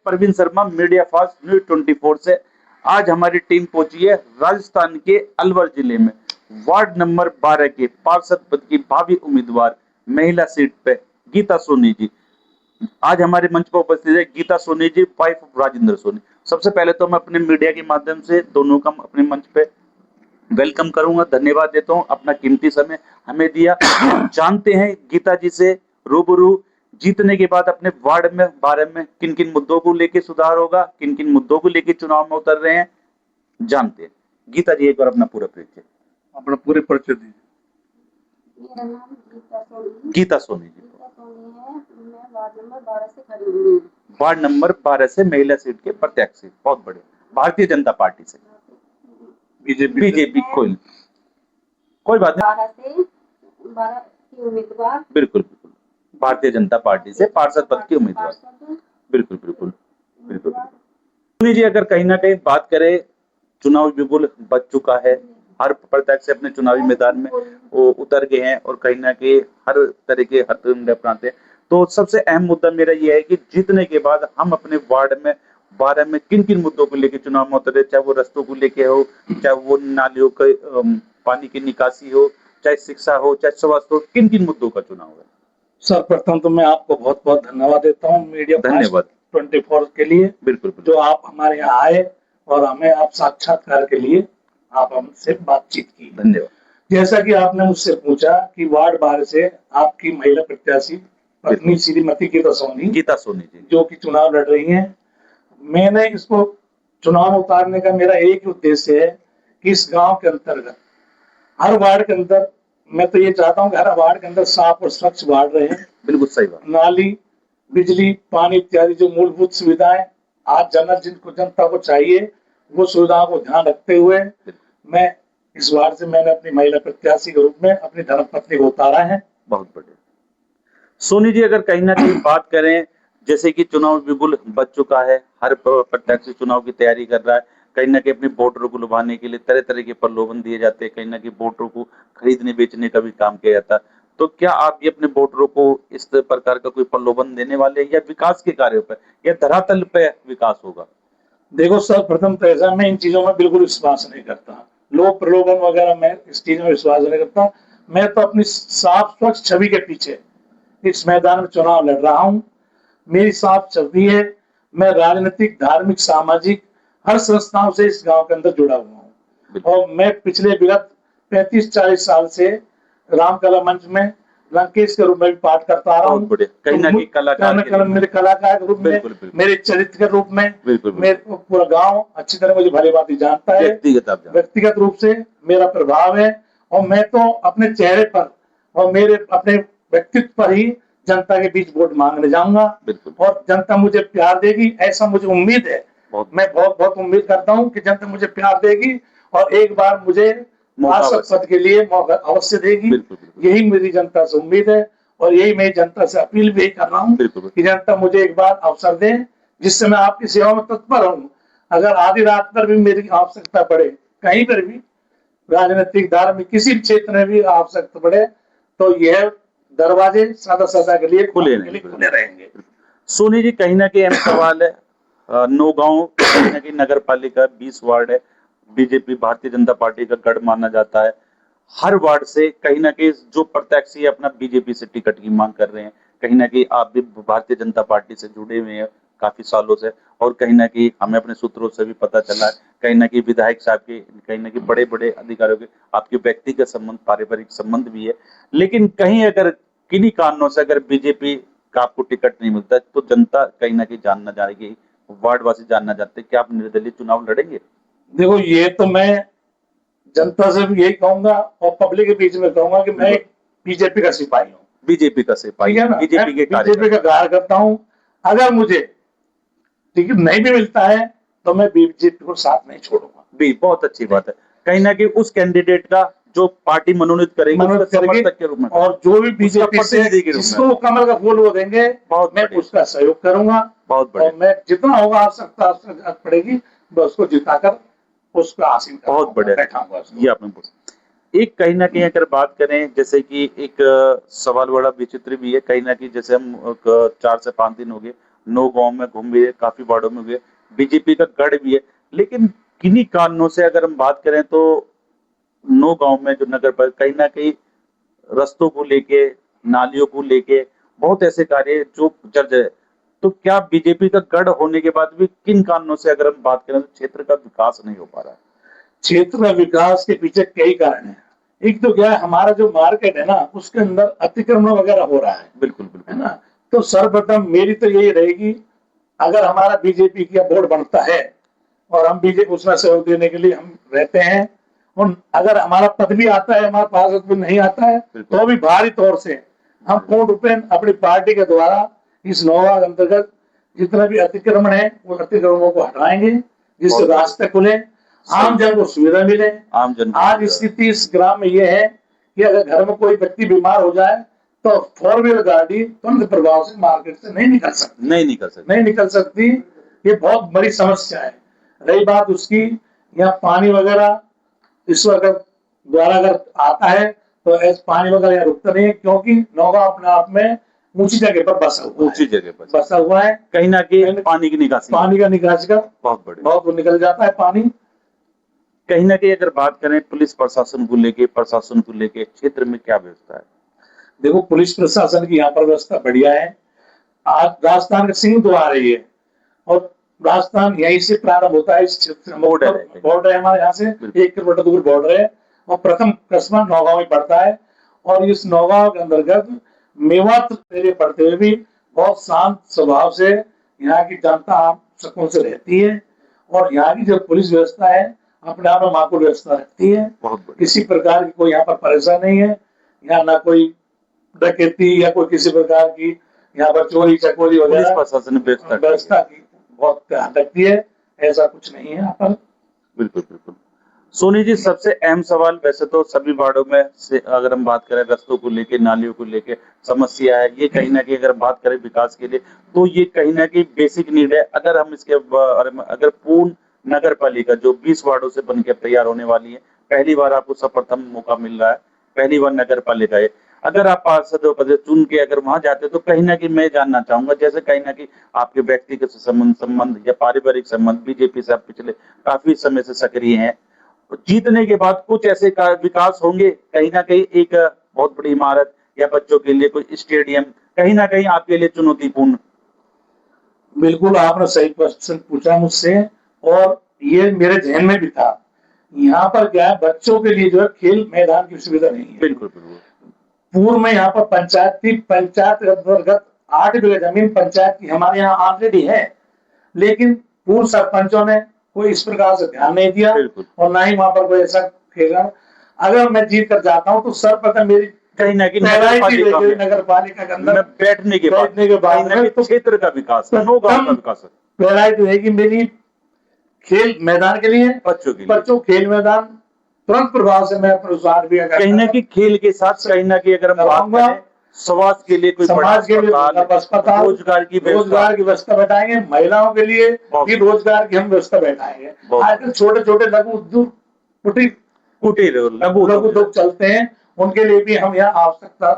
Praveen Sharma, media fast news 24 से। आज हमारी टीम पहुंची है राजस्थान के अलवर जिले में, वार्ड नंबर 12 के पार्षद पद की भावी उम्मीदवार महिला सीट पे गीता सोनी जी। आज हमारे मंच पर उपस्थित है गीता सोनी जी, वाइफ ऑफ राजेंद्र सोनी। सबसे पहले तो मैं अपने मीडिया के माध्यम से दोनों का अपने मंच पे वेलकम करूंगा, धन्यवाद देता हूं, अपना कीमती समय हमें दिया। जानते हैं गीता जी से रूबरू जीतने के बाद अपने वार्ड में 12 में किन किन मुद्दों को लेके सुधार होगा, किन किन मुद्दों को लेके चुनाव में उतर रहे हैं, जानते हैं। गीता जी एक बार अपना पूरा परिचय, अपना पूरे परिचय दीजिए। मेरा नाम गीता सोनी जी। है। मैं वार्ड नंबर 12 से खड़ी हुई हूँ। वार्ड नंबर 12 से महिला सीट के प्रत्याशी, बहुत बड़े, भारतीय जनता पार्टी से। बीजेपी कोई बात नहीं। 12 की उम्मीदवार, बिल्कुल भारतीय जनता पार्टी से पार्षद पद की उम्मीदवार। बिल्कुल सोनी जी, अगर कहीं ना कहीं बात करें, चुनाव बिल्कुल बच चुका है, हर प्रत्याशी अपने चुनावी मैदान में वो उतर गए हैं और कहीं ना कहीं हर तरह के हथकंडे अपनाते हैं। तो सबसे अहम मुद्दा मेरा ये है कि जीतने के बाद हम अपने वार्ड में 12 में किन किन मुद्दों को लेकर चुनाव में उतरे, चाहे वो रस्तों को लेके हो, चाहे वो नालियों के पानी की निकासी हो, चाहे शिक्षा हो, चाहे स्वास्थ्य हो, किन किन मुद्दों का चुनाव है। सर्वप्रथम तो मैं आपको बहुत बहुत धन्यवाद देता हूँ मीडिया धन्यवाद 24 के लिए। बिल्कुल जो आप हमारे यहाँ आए और हमें आप साक्षात्कार के लिए आप हमसे बातचीत की, धन्यवाद। जैसा कि आपने मुझसे पूछा कि वार्ड 12 से आपकी महिला प्रत्याशी पत्नी श्रीमती गीता सोनी जी जो कि चुनाव लड़ रही हैं, मैंने इसको चुनाव में उतारने का मेरा एक ही उद्देश्य है कि इस गांव के अंतर्गत हर वार्ड के अंदर, मैं तो ये चाहता हूँ कि हर वार्ड के अंदर साफ और स्वच्छ वार्ड रहे। बिल्कुल सही बात। नाली, बिजली, पानी इत्यादि जो मूलभूत सुविधाएं आज जनता को चाहिए, वो सुविधाओं को ध्यान रखते हुए मैं इस वार्ड से मैंने अपनी महिला प्रत्याशी के रूप में अपनी धर्मपत्नी को उतारा है। बहुत बढ़िया। सोनी जी, अगर कहीं ना कहीं बात करें, जैसे कि चुनाव बिल्कुल बच चुका है, हर प्रत्याशी चुनाव की तैयारी कर रहा है, कहीं ना कहीं अपने वोटरों को लुभाने के लिए तरह तरह के प्रलोभन दिए जाते हैं, कहीं ना कहीं वोटरों को खरीदने बेचने का भी काम किया जाता है। तो क्या आप ये अपने वोटरों को इस प्रकार का कोई प्रलोभन देने वाले हैं, या विकास के कार्यों पर या धरातल पे विकास होगा? देखो, सर्वप्रथम तो ऐसा, मैं इन चीजों में बिल्कुल विश्वास नहीं करता, लोग प्रलोभन वगैरह, मैं इस चीज में विश्वास नहीं करता। मैं तो अपनी साफ स्वच्छ छवि के पीछे इस मैदान में चुनाव लड़ रहा हूँ। मेरी साफ छवि है, मैं राजनीतिक, धार्मिक, सामाजिक हर संस्थाओं से इस गांव के अंदर जुड़ा हुआ हूँ और मैं पिछले विगत 35-40 साल से रामकला मंच में लंकेश के रूप में भी पाठ करता आ रहा हूँ। कहीं ना कहीं कलाकार मेरे कलाकार के रूप में, मेरे चरित्र के रूप में, मेरे पूरा गांव अच्छी तरह मुझे भली भांति जानता है। व्यक्तिगत रूप से मेरा प्रभाव है और मैं तो अपने चेहरे पर और मेरे अपने व्यक्तित्व पर ही जनता के बीच वोट मांगने जाऊंगा और जनता मुझे प्यार देगी, ऐसा मुझे उम्मीद है। मैं बहुत उम्मीद करता हूं कि जनता मुझे प्यार देगी और एक बार मुझे पार्षद पद के लिए मौका अवश्य देगी। यही मेरी जनता से उम्मीद है और यही मैं जनता से अपील भी कर रहा हूँ कि जनता मुझे एक बार अवसर दे, जिससे मैं आपकी सेवा में तत्पर हूँ। अगर आधी रात पर भी मेरी आवश्यकता पड़े, कहीं पर भी राजनीतिक, धार्मिक, किसी भी क्षेत्र में भी आवश्यकता पड़े, तो यह दरवाजे सदा के लिए खुले रहेंगे। सोनी जी, कहीं ना कहीं सवाल है, नौगांव कहीं ना कहीं नगर पालिका 20 वार्ड है, बीजेपी भारतीय जनता पार्टी का गढ़ माना जाता है। हर वार्ड से कहीं ना कहीं जो प्रत्याशी अपना बीजेपी से टिकट की मांग कर रहे हैं, कहीं ना कहीं आप भी भारतीय जनता पार्टी से जुड़े हुए हैं काफी सालों से, और कहीं ना कहीं हमें अपने सूत्रों से भी पता चला है, कहीं ना कहीं विधायक साहब के, कहीं ना कहीं बड़े बड़े अधिकारियों के आपके व्यक्तिगत संबंध, पारिवारिक संबंध भी है। लेकिन कहीं अगर किन्हीं कारणों से अगर बीजेपी का आपको टिकट नहीं मिलता, तो जनता कहीं ना कहीं जानना चाहेगी, वार्डवासी जानना चाहते हैं कि आप निर्दलीय चुनाव लड़ेंगे? देखो, ये तो मैं जनता से भी यही कहूंगा और पब्लिक के बीच में कहूंगा कि मैं बीजेपी का सिपाही हूँ। बीजेपी का सिपाही है ना, बीजेपी का कार्यकर्ता हूँ। अगर मुझे टिकट नहीं भी मिलता है तो मैं बीजेपी को साथ नहीं छोड़ूंगा। बहुत अच्छी बात है। कहीं ना कहीं उस कैंडिडेट का जो पार्टी मनोनीत करेगी के रूप में, और जो भी बीजेपी से जिसको कमल का फूल वो देंगे, मैं उसका सहयोग करूंगा। और मैं जितना होगा आवश्यकता पड़ेगी, मैं उसको जिताकर उसका आसीन बहुत बढ़िया। ये आपने एक कहीं ना कहीं अगर बात करें, जैसे कि एक सवाल बड़ा विचित्र भी है, कहीं ना कहीं जैसे हम 4 से 5 दिन हो गए 9 गांव में घूम भी है, काफी वार्डों में भी है, बीजेपी का गढ़ भी है। लेकिन किन्हीं कारणों से अगर हम बात करें तो 9 गांव में जो नगर पर कहीं ना कहीं रास्तों को लेके, नालियों को लेके बहुत ऐसे कार्य जो जर्जर है। तो क्या बीजेपी का गढ़ होने के बाद भी किन कारणों से अगर हम बात करें तो क्षेत्र का विकास नहीं हो पा रहा है? क्षेत्र में विकास के पीछे कई कारण हैं। एक तो क्या है, हमारा जो मार्केट है ना, उसके अंदर अतिक्रमण वगैरह हो रहा है। बिल्कुल बिल्कुल है ना। तो सर्वप्रथम मेरी तो यही रहेगी, अगर हमारा बीजेपी का बोर्ड बनता है और हम बीजेपी उसमें सहयोग देने के लिए हम रहते हैं, और अगर हमारा पद भी आता है, हमारा पार्षद भी नहीं आता है, तो भी भारी तौर से हम पूर्ण रूपेण अपनी पार्टी के द्वारा इस नौवा अंतर्गत जितना भी अतिक्रमण है वो अतिक्रमणों को हटाएंगे, जिससे रास्ते खुले, आम जन को सुविधा मिले। आम जन आज स्थिति इस ग्राम में यह है कि अगर घर में कोई व्यक्ति बीमार हो जाए तो 4 व्हीलर गाड़ी तुरंत प्रभाव से मार्केट से नहीं निकल सकती। ये बहुत बड़ी समस्या है। रही बात उसकी, यहाँ पानी वगैरह इस वक्त द्वारा अगर आता है तो ऐसे पानी वगैरह यहाँ रुकता नहीं है, क्योंकि नौगांव अपने आप में ऊंची जगह पर बसा हुआ है। कहीं ना कहीं पानी का निकासी का बहुत निकल जाता है पानी। कहीं ना कहीं अगर बात करें पुलिस प्रशासन को लेके क्षेत्र में क्या व्यवस्था है? देखो, पुलिस प्रशासन की यहाँ पर व्यवस्था बढ़िया है। आज राजस्थान का सिंह द्वार है ये, और राजस्थान यहीं से प्रारंभ होता है। इस क्षेत्र में बॉर्डर है हमारे यहाँ से 1 किलोमीटर दूर बॉर्डर है, और प्रथम कस्बा नौगांव में पड़ता है। और इस नौगांव के अंतर्गत मेवात एरिया पड़ते हुए भी बहुत शांत स्वभाव से यहाँ की जनता सुकून से रहती है, और यहाँ की जो पुलिस व्यवस्था है अपने आप में माकूल व्यवस्था रखती है। किसी प्रकार की कोई यहाँ पर परेशानी नहीं है। यहाँ ना कोई डकैती या कोई किसी प्रकार की यहाँ पर चोरी चकोरी वगैरह व्यवस्था की बहुत ध्यान रखती है। ऐसा कुछ नहीं है यहाँ पर। बिल्कुल। सोनी जी, सबसे अहम सवाल, वैसे तो सभी वार्डों में से अगर हम बात करें रास्तों को लेके, नालियों को लेके समस्या है, ये कहीं ना कहीं अगर बात करें विकास के लिए तो ये कहीं ना कहीं बेसिक नीड है। अगर हम इसके अगर पूर्ण नगर पालिका जो 20 वार्डों से बनकर तैयार होने वाली है, पहली बार आपको सप्रथम मौका मिल रहा है, पहली बार नगर पालिका है, अगर आप पार्षद पद चुन के अगर वहां जाते तो कहीं ना कहीं मैं जानना चाहूंगा, जैसे कहीं ना कहीं आपके व्यक्तिगत संबंध या पारिवारिक संबंध बीजेपी से आप पिछले काफी समय से सक्रिय हैं, जीतने के बाद कुछ ऐसे विकास होंगे, कहीं ना कहीं एक बहुत बड़ी इमारत या बच्चों के लिए कोई स्टेडियम कहीं ना कहीं आपके लिए चुनौतीपूर्ण? बिल्कुल, आपने सही क्वेश्चन पूछा मुझसे, और ये मेरे ध्यान में भी था। यहाँ पर क्या है, बच्चों के लिए जो है खेल मैदान की सुविधा नहीं है। बिल्कुल। पूर्व में यहाँ पर पंचायत के अंतर्गत 8 बीघा जमीन पंचायत की हमारे यहाँ ऑलरेडी है, लेकिन पूर्व सरपंचों ने कोई इस प्रकार से ध्यान नहीं दिया, और ना ही वहां पर कोई ऐसा खेला। अगर मैं जीत कर जाता हूँ तो सर्वप्रथम मेरी कहीं ना कहीं नगर पालिका के अंदर बैठने के बाद तो क्षेत्र का विकास, प्रायोरिटी रहेगी मेरी खेल मैदान के लिए, बच्चों खेल मैदान तुरंत प्रभाव से मैं प्रसार भी कहीं ना कहीं खेल के साथ कहीं ना कहीं अगर हम बात करें समाज के लिए कोई समाज के लिए अस्पताल, रोजगार की व्यवस्था बैठाएंगे, महिलाओं के लिए भी रोजगार की हम व्यवस्था बैठाएंगे। आजकल छोटे लघु उद्योग कुटीर लघु उद्योग चलते हैं, उनके लिए भी हम यहाँ आवश्यकता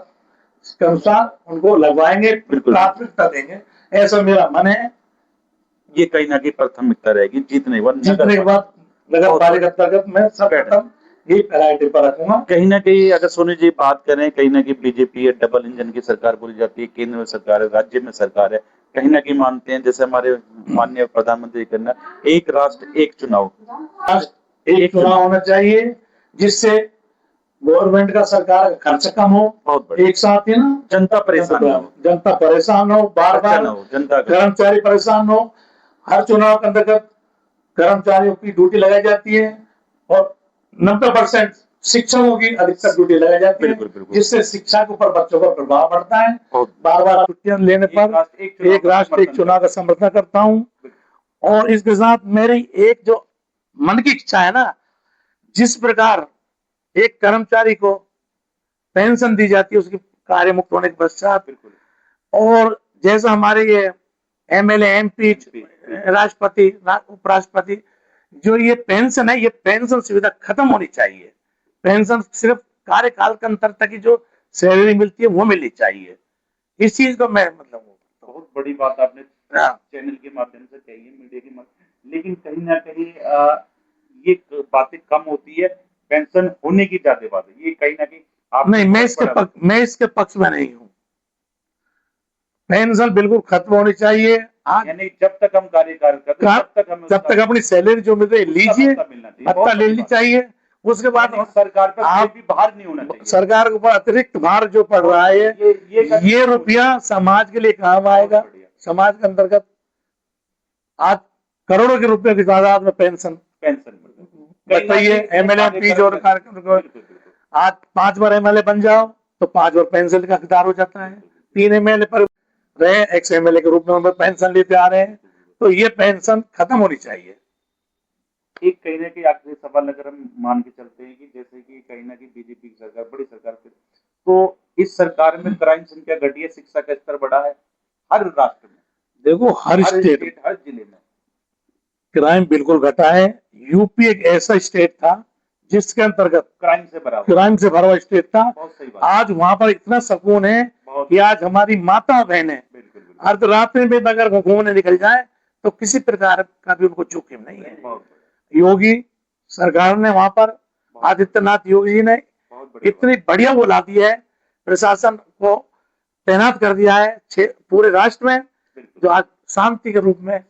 के अनुसार उनको लगवाएंगे, प्राथमिकता देंगे, ऐसा मेरा मन है। ये कहीं ना कहीं प्राथमिकता रहेगी जीतने के बाद नगर पालिका अंतर्गत में सब ये प्रायोरिटी पर रखूंगा। कहीं ना कहीं अगर सोनी जी बात करें, कहीं ना कहीं बीजेपी डबल इंजन की सरकार बोली जाती है, केंद्र में सरकार है, राज्य में सरकार है, कहीं ना कहीं मानते हैं जैसे हमारे माननीय प्रधानमंत्री करना एक राष्ट्र एक चुनाव, एक चुनाव होना चाहिए, जिससे गवर्नमेंट का सरकार का खर्च कम हो, एक साथ ही ना जनता परेशान हो, बार जनता कर्मचारी परेशान हो। हर चुनाव के अंतर्गत कर्मचारियों की ड्यूटी लगाई जाती है, और 90% शिक्षकों की अधिकतर ड्यूटी लगाई जाती है, जिससे शिक्षा के ऊपर बच्चों का प्रभाव पड़ता है। बार छुट्टियां लेने पर एक राष्ट्र एक चुनाव का समर्थन करता हूँ। और इसके साथ मेरी एक जो मन की इच्छा है ना, जिस प्रकार एक कर्मचारी को पेंशन दी जाती है उसकी कार्य मुक्त होने के पश्चात, और जैसा हमारे ये एमएलए, एमपी, राष्ट्रपति, उपराष्ट्रपति, जो ये पेंशन है, ये पेंशन सुविधा खत्म होनी चाहिए। पेंशन सिर्फ कार्यकाल के अंतर तक की जो सैलरी मिलती है वो मिलनी चाहिए। इस चीज को मैं बहुत बड़ी बात आपने चैनल के माध्यम से कहिए, मीडिया के माध्यम, लेकिन कहीं ना कहीं ये बातें कम होती है, पेंशन होने की ज्यादा बात है, ये कहीं ना कहीं आप नहीं, मैं इसके पक्ष में नहीं हूँ। पेंशन बिल्कुल खत्म होनी चाहिए। आज यानी जब तक हम कार्यकाल करते जब तक अपनी सैलरी जो मिल रही लीजिए, भत्ता लेनी चाहिए। उसके बाद सरकार पर आप भी भार नहीं होना चाहिए। सरकार के ऊपर अतिरिक्त भार जो पड़ रहा है, ये रुपया समाज के लिए काम आएगा। समाज के अंतर्गत आज करोड़ों के रुपए की तादाद में पेंशन बताइए, एमएलए एमपी और कार्यक्रम, आज 5 बार एमएलए बन जाओ तो 5 बार पेंशन का हकदार हो जाता है। 3 एमएलए पर रहे, एक्स एमएलए के रूप में पेंशन लेते आ रहे हैं, तो ये पेंशन खत्म होनी चाहिए। एक कहीं ना कहीं आखिरी सवाल अगर हम मान के चलते हैं कि जैसे कि कहीं ना कहीं बीजेपी की सरकार, बड़ी सरकार फिर, तो इस सरकार में क्राइम संख्या घटी है, शिक्षा का स्तर बढ़ा है हर राष्ट्र में। देखो हर स्टेट हर जिले में क्राइम बिल्कुल घटा है। यूपी एक ऐसा स्टेट था जिसके अंतर्गत क्राइम से भरा हुआ स्टेट था। आज वहां पर इतना सुकून है कि आज हमारी माता बहनें अर्धरात्रि में अगर घूमने निकल जाए तो किसी प्रकार का भी उनको जोखिम नहीं है। योगी सरकार ने वहां पर, आदित्यनाथ योगी जी ने इतनी बढ़िया वो ला दी है, प्रशासन को तैनात कर दिया है पूरे राष्ट्र में, जो आज शांति के रूप में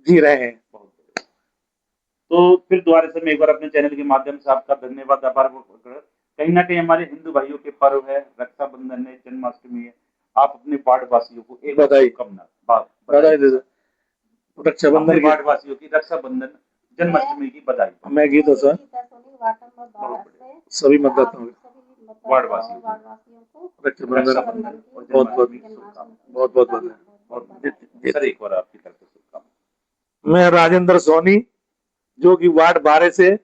जी रहे हैं। तो फिर दोबारा से मैं एक बार अपने चैनल के माध्यम से आपका धन्यवाद, आभार। कहीं ना कहीं हमारे हिंदू भाइयों के पर्व है, रक्षाबंधन है, जन्माष्टमी है, आप अपने वार्ड वासियों को एक बधाई रक्षाबंधन, वार्ड वासियों की रक्षाबंधन जन्माष्टमी की बधाई। मैं गीता सर सभी मतदाताओं वार्ड वासियों को रक्षाबंधन बहुत बहुत सर एक बार आपकी तरफ से। मैं राजेंद्र सोनी, जो कि वार्ड 12 से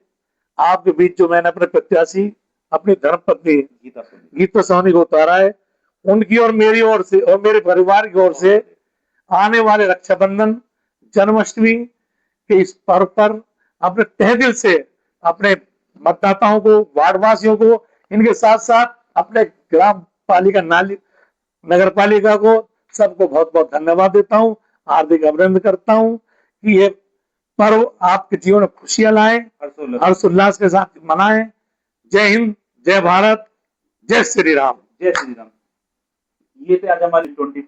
आपके बीच जो मैंने अपने प्रत्याशी अपनी धर्मपत्नी गीता सोनी को उतारा है, उनकी और मेरी ओर से और मेरे परिवार की ओर से आने वाले रक्षाबंधन जन्माष्टमी के इस पर्व पर अपने तहे दिल से अपने मतदाताओं को, वार्ड वासियों को, इनके साथ साथ अपने ग्राम पालिका नगर पालिका को, सबको बहुत बहुत धन्यवाद देता हूँ, हार्दिक अभिनंदन करता हूँ कि ये पर्व आपके जीवन में खुशियां लाए, हर्षोल्लास के साथ मनाएं। जय हिंद, जय भारत, जय श्री राम। जय श्री राम। ये थे आज हमारी 24